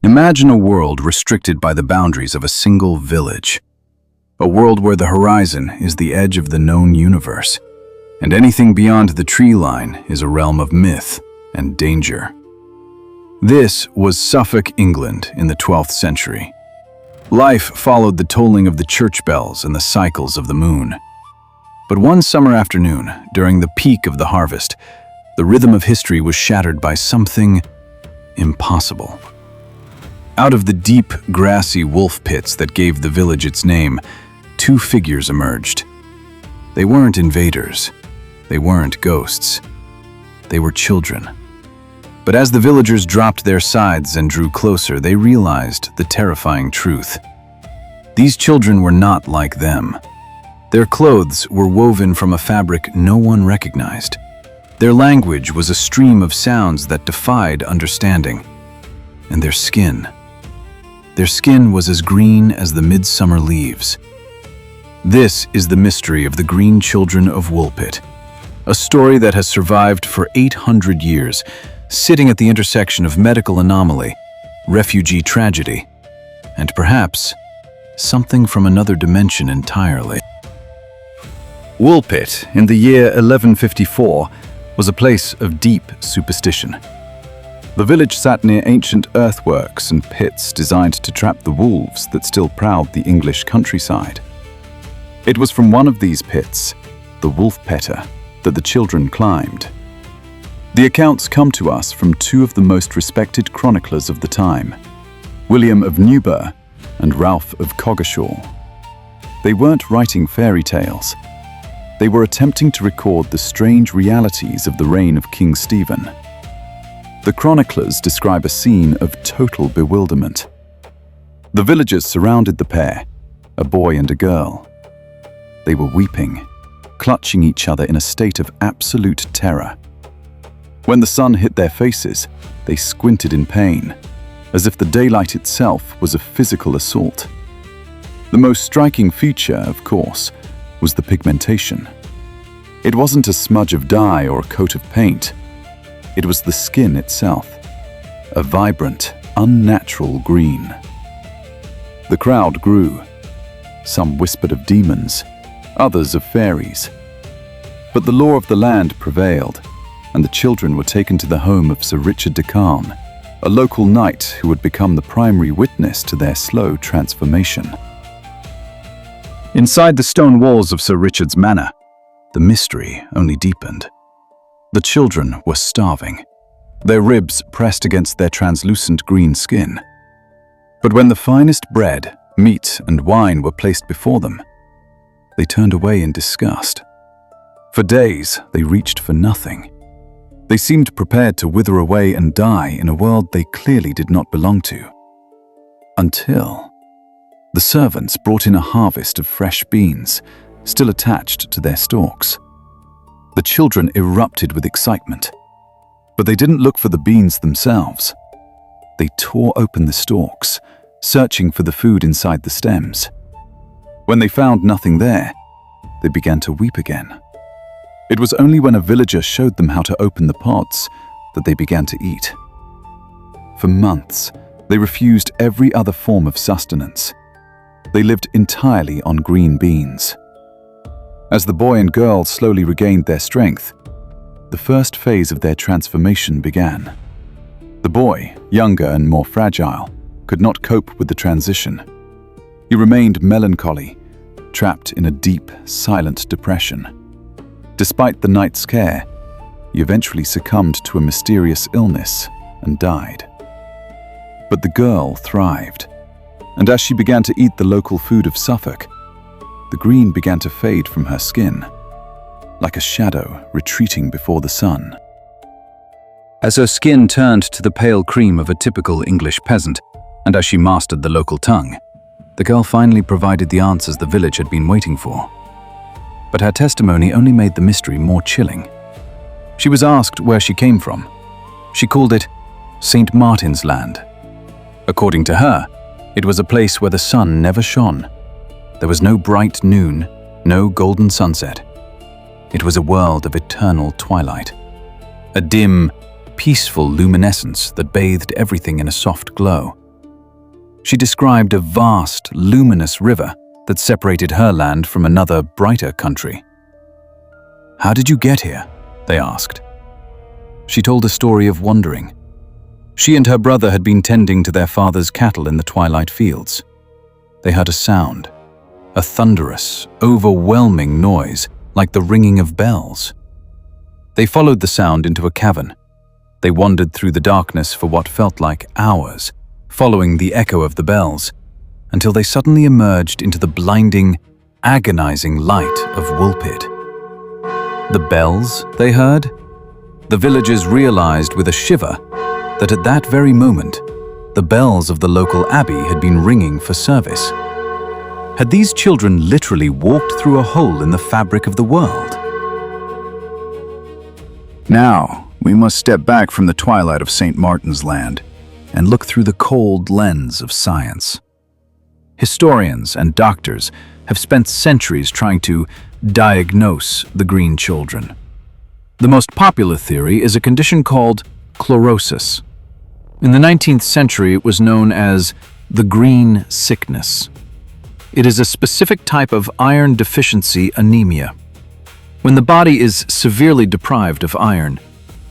Imagine a world restricted by the boundaries of a single village. A world where the horizon is the edge of the known universe, and anything beyond the tree line is a realm of myth and danger. This was Suffolk, England in the 12th century. Life followed the tolling of the church bells and the cycles of the moon. But one summer afternoon, during the peak of the harvest, the rhythm of history was shattered by something impossible. Out of the deep, grassy wolf pits that gave the village its name, two figures emerged. They weren't invaders. They weren't ghosts. They were children. But as the villagers dropped their sides and drew closer, they realized the terrifying truth. These children were not like them. Their clothes were woven from a fabric no one recognized. Their language was a stream of sounds that defied understanding. And their skin was as green as the midsummer leaves. This is the mystery of the Green Children of Woolpit, a story that has survived for 800 years, sitting at the intersection of medical anomaly, refugee tragedy, and perhaps something from another dimension entirely. Woolpit, in the year 1154, was a place of deep superstition. The village sat near ancient earthworks and pits designed to trap the wolves that still prowled the English countryside. It was from one of these pits, the Woolpit, that the children climbed. The accounts come to us from two of the most respected chroniclers of the time, William of Newburgh and Ralph of Coggeshall. They weren't writing fairy tales. They were attempting to record the strange realities of the reign of King Stephen. The chroniclers describe a scene of total bewilderment. The villagers surrounded the pair, a boy and a girl. They were weeping, clutching each other in a state of absolute terror. When the sun hit their faces, they squinted in pain, as if the daylight itself was a physical assault. The most striking feature, of course, was the pigmentation. It wasn't a smudge of dye or a coat of paint. It was the skin itself, a vibrant, unnatural green. The crowd grew. Some whispered of demons, others of fairies. But the law of the land prevailed, and the children were taken to the home of Sir Richard de Carne, a local knight who would become the primary witness to their slow transformation. Inside the stone walls of Sir Richard's manor, the mystery only deepened. The children were starving, their ribs pressed against their translucent green skin. But when the finest bread, meat, and wine were placed before them, they turned away in disgust. For days, they reached for nothing. They seemed prepared to wither away and die in a world they clearly did not belong to. Until the servants brought in a harvest of fresh beans, still attached to their stalks. The children erupted with excitement, but they didn't look for the beans themselves. They tore open the stalks, searching for the food inside the stems. When they found nothing there, they began to weep again. It was only when a villager showed them how to open the pods that they began to eat. For months, they refused every other form of sustenance. They lived entirely on green beans. As the boy and girl slowly regained their strength, the first phase of their transformation began. The boy, younger and more fragile, could not cope with the transition. He remained melancholy, trapped in a deep, silent depression. Despite the night's scare, he eventually succumbed to a mysterious illness and died. But the girl thrived, and as she began to eat the local food of Suffolk, the green began to fade from her skin, like a shadow retreating before the sun. As her skin turned to the pale cream of a typical English peasant, and as she mastered the local tongue, the girl finally provided the answers the village had been waiting for. But her testimony only made the mystery more chilling. She was asked where she came from. She called it St. Martin's Land. According to her, it was a place where the sun never shone. There was no bright noon, no golden sunset. It was a world of eternal twilight, a dim, peaceful luminescence that bathed everything in a soft glow. She described a vast, luminous river that separated her land from another, brighter country. "How did you get here?" they asked. She told a story of wandering. She and her brother had been tending to their father's cattle in the twilight fields. They heard a sound, a thunderous, overwhelming noise like the ringing of bells. They followed the sound into a cavern. They wandered through the darkness for what felt like hours, following the echo of the bells, until they suddenly emerged into the blinding, agonizing light of Woolpit. The bells they heard? The villagers realized with a shiver that at that very moment, the bells of the local abbey had been ringing for service. Had these children literally walked through a hole in the fabric of the world? Now, we must step back from the twilight of St. Martin's Land and look through the cold lens of science. Historians and doctors have spent centuries trying to diagnose the green children. The most popular theory is a condition called chlorosis. In the 19th century, it was known as the green sickness. It is a specific type of iron deficiency anemia. When the body is severely deprived of iron,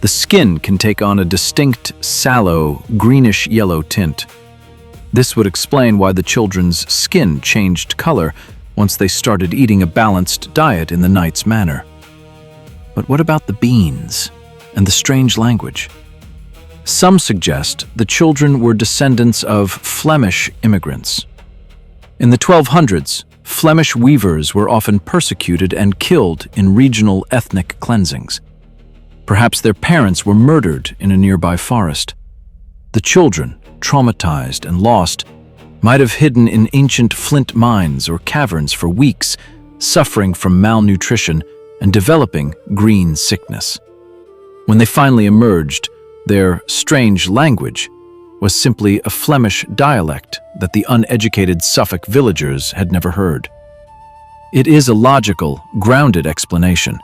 the skin can take on a distinct, sallow, greenish-yellow tint. This would explain why the children's skin changed color once they started eating a balanced diet in the knight's manner. But what about the beans and the strange language? Some suggest the children were descendants of Flemish immigrants. In the 1200s, Flemish weavers were often persecuted and killed in regional ethnic cleansings. Perhaps their parents were murdered in a nearby forest. The children, traumatized and lost, might have hidden in ancient flint mines or caverns for weeks, suffering from malnutrition and developing green sickness. When they finally emerged, their strange language was simply a Flemish dialect that the uneducated Suffolk villagers had never heard. It is a logical, grounded explanation,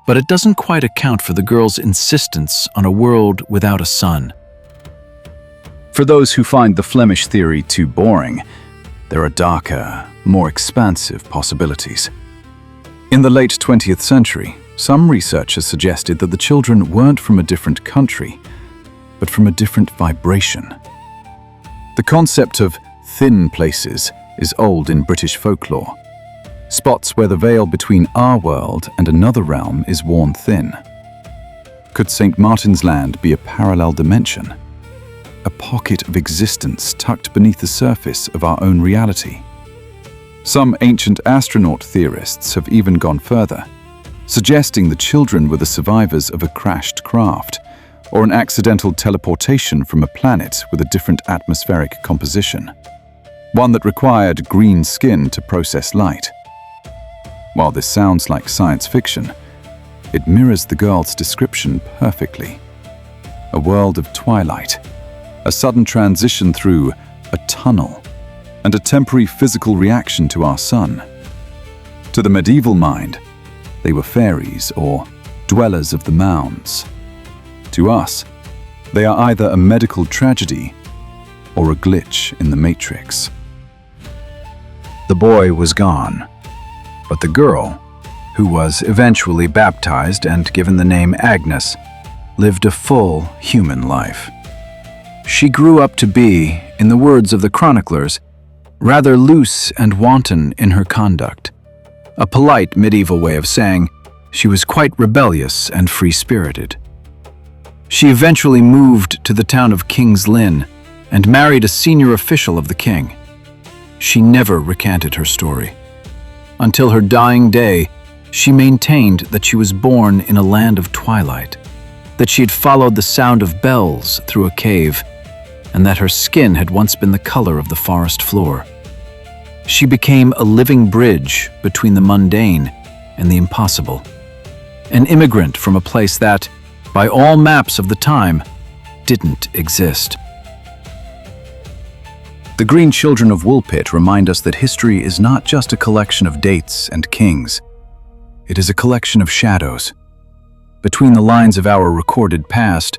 but it doesn't quite account for the girl's insistence on a world without a sun. For those who find the Flemish theory too boring, there are darker, more expansive possibilities. In the late 20th century, some researchers suggested that the children weren't from a different country, but from a different vibration. The concept of thin places is old in British folklore. Spots where the veil between our world and another realm is worn thin. Could St. Martin's Land be a parallel dimension? A pocket of existence tucked beneath the surface of our own reality? Some ancient astronaut theorists have even gone further, suggesting the children were the survivors of a crashed craft, or an accidental teleportation from a planet with a different atmospheric composition, one that required green skin to process light. While this sounds like science fiction, it mirrors the girl's description perfectly. A world of twilight, a sudden transition through a tunnel, and a temporary physical reaction to our sun. To the medieval mind, they were fairies or dwellers of the mounds. To us, they are either a medical tragedy or a glitch in the matrix. The boy was gone, but the girl, who was eventually baptized and given the name Agnes, lived a full human life. She grew up to be, in the words of the chroniclers, rather loose and wanton in her conduct, a polite medieval way of saying she was quite rebellious and free-spirited. She eventually moved to the town of King's Lynn and married a senior official of the king. She never recanted her story. Until her dying day, she maintained that she was born in a land of twilight, that she had followed the sound of bells through a cave, and that her skin had once been the color of the forest floor. She became a living bridge between the mundane and the impossible, an immigrant from a place that, by all maps of the time, didn't exist. The green children of Woolpit remind us that history is not just a collection of dates and kings. It is a collection of shadows. Between the lines of our recorded past,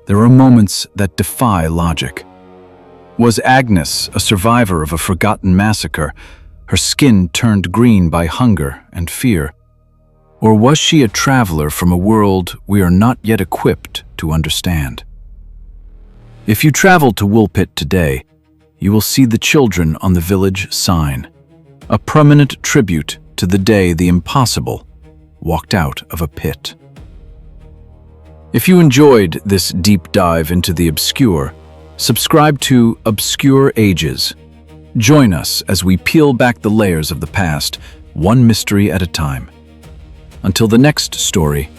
there are moments that defy logic. Was Agnes a survivor of a forgotten massacre, her skin turned green by hunger and fear? Or was she a traveler from a world we are not yet equipped to understand? If you travel to Woolpit today, you will see the children on the village sign, a permanent tribute to the day the impossible walked out of a pit. If you enjoyed this deep dive into the obscure, subscribe to Obscure Ages. Join us as we peel back the layers of the past, one mystery at a time. Until the next story,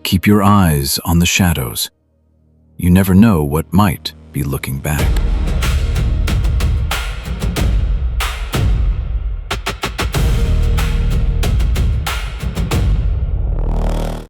keep your eyes on the shadows. You never know what might be looking back.